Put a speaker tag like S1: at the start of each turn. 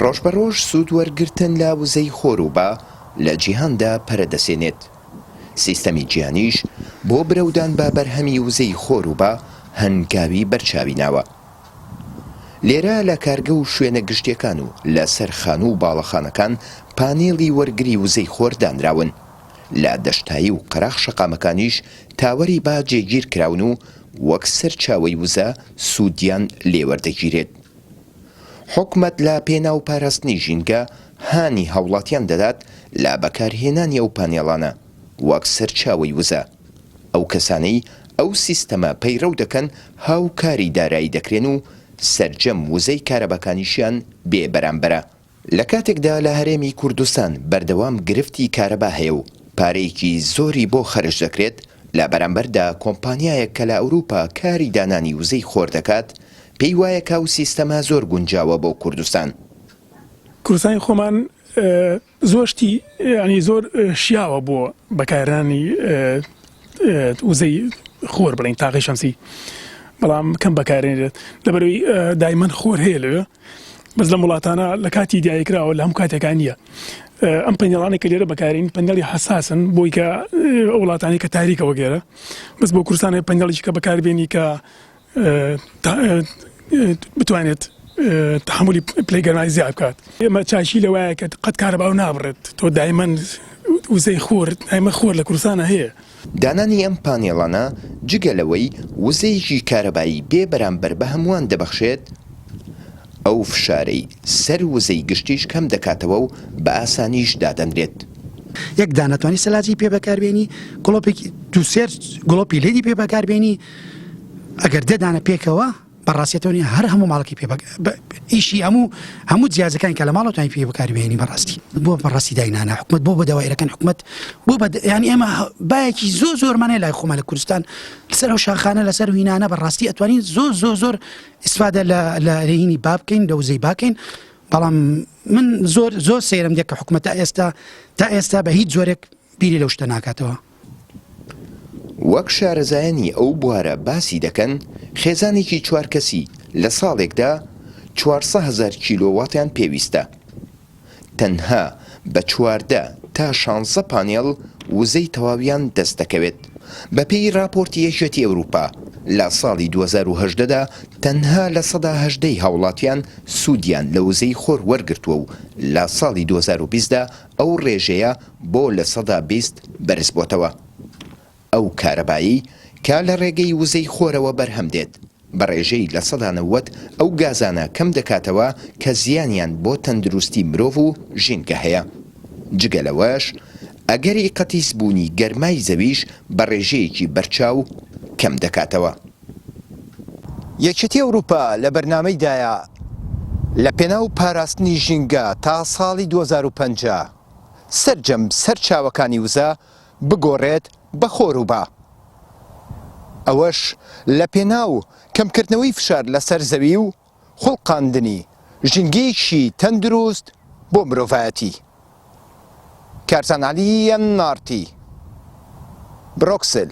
S1: ڕۆژبەڕۆژ سوود وەرگرتن لە وزەی خۆروبە لە جیهاندا پەرەدەسێنێت. سیستەمی جیهانیش بۆ برەودان بە بەرهەمی وزەی خۆروبە هەنگاوی بەرچاوی ناوە. لێرە لە کارگە و شوێنە گشتیەکان و لە سەرخان و باڵەخانەکان پانێڵی وەرگری وزەی خۆر دانراون. لە دەشتایی و قەراخ شەقامەکانیش تاوەری با جێگیر کراون و وەک سەرچاوەی وزە سوودیان لێوەردەگیرێت. حکومەت لە پێناو پاراستنی ژینگە هانی هەوڵاتیان دەدات لە بەکارهێنانی ئەو پانێڵانە وەک سەرچاوەی وزە. ئەو کەسانەی ئەو سیستەمە پەیڕەو دەکەن هاوکاری دارایی دەکرێن و سەرجەم وزەی کارەباکانیشیان بێ بەرامبەرە. لە کاتێکدا لە هەرێمی کوردستان بەردەوام گرفتی کارەبا هەیە و پارەیەکی زۆری بۆ خەرج دەکرێت، لە بەرامبەردا کۆمپانیایەک کە لە ئەوروپا کاری دانانی وزەی خۆر دەکات پێی وایە کە ئەو سیستەمە زۆر گونجاوە بۆ کوردستان.
S2: کوردستانی خۆمان زۆشتی ینی زۆر شیاوە بۆ بەکارهێنانی وزەی خۆر بڵین تاقی شەمسی، بەڵام کەم بەکارهێنرێت لەبەرەوەی دایمەن خۆر هەیە لەوێ، بەس لە وڵاتانە لە کاتی دیاریکراوە لە هەموو کاتێکان نییە. ئەم پەنێڵانێک کە لێرە بەکارین پەنێڵی حەساسن بۆی کە وڵاتانی کە تاریکە وەگێرە، بەس بۆ کوردستانی پەنێڵێکی کە بەکاربێنی کە بتوانێت تحملی پلەی زیاد بکات. ئێمە چاشی لەوایە کە قەت کارەباو نابڕێت، تۆ دایمەن وزەی خۆر دایمە خۆر لە کوردستانە هەیە.
S1: دانانی ئەم پانێڵانە جگەلەوەی وزەیەکی کارەبایی بێ بەرامبەر بە هەمووان دەبەخشێت، ئەو فشارەی سەر وزەی گشتیش کەم دەکاتەوە و بە ئاسانیش دادەنرێت.
S3: یەک دانەتوانی سەلاجی پێ بەکاربێنی گڵۆپێکی دووسێر گڵۆپی لێدی پێ بەکاربێنی ئەگەر دەدانە پێکەوە بەڕاستیەوەی هەر هەموو ماڵکی پێ ئیشی هەموو جیازەکان کە لە ماڵەوانی پێ بەکاربێنی بەڕاستی بۆ بەڕاستی داینانە حکومت بۆ بە داوایرەکان حکومت بۆ ینی ئێمە باەکی زۆرمانەیە لای خۆمان لە کوردستان لەسەر ئەو شاخانە لەسەر هینانە بەڕاستی ئەتوانین زۆر ئیسفادە لە هینی با بکەین لە وزەی باکەین. بەڵام من زۆر سەیرم دێت کە حکومەت تا ئێستا بە هیچ زۆرێک بیری لەو شتە ناکاتەوە.
S1: وەک شارەزایانی ئەو بوارە باسی دەکەن، خێزانێکی 4 کەسی لە ساڵێکدا 400,000 کیلۆواتیان پێویستە. تەنها بە 14 تا 16 پانێڵ وزەی تەواویان دەست دەکەوێت. بەپێی راپۆرتی یەکێتی ئەوروپا لە ساڵی 2018دا تەنها لە 118 هاوڵاتیان سوودیان لە وزەی خۆر وەرگرتووە و لە ساڵی 2020دا ئەو ڕێژەیە بۆ لە 120 بەرز بۆتەوە. ئەو کارەبایی کە لە ڕێگەی وزەی خۆرەوە بەرهەم دێت بە ڕێژەی لە 190 ئەو گازانە کەم دەکاتەوە کە زیانیان بۆ تەندروستی مرۆڤ و ژینگە هەیە. جگەلەوەش ئەگەری قەتیس بوونی گەرمای زەویش بە ڕێژەیەکی بەرچاو کەم دەکاتەوە. یەکێتی ئەوروپا لە بەرنامەیدایە لە پێناو پاراستنی ژینگە تا ساڵی 2050 سەرجەم سەرچاوەکانی وزە بگۆڕێت بە خۆروبە. ئەوەش لە پێناو کەمکردنەوەی فشار لەسەر زەوی و خوڵقاندنی ژینگەیەکی تەندروست بۆ مرۆڤایەتی. کارزان عەلی نارتی، بروکسل.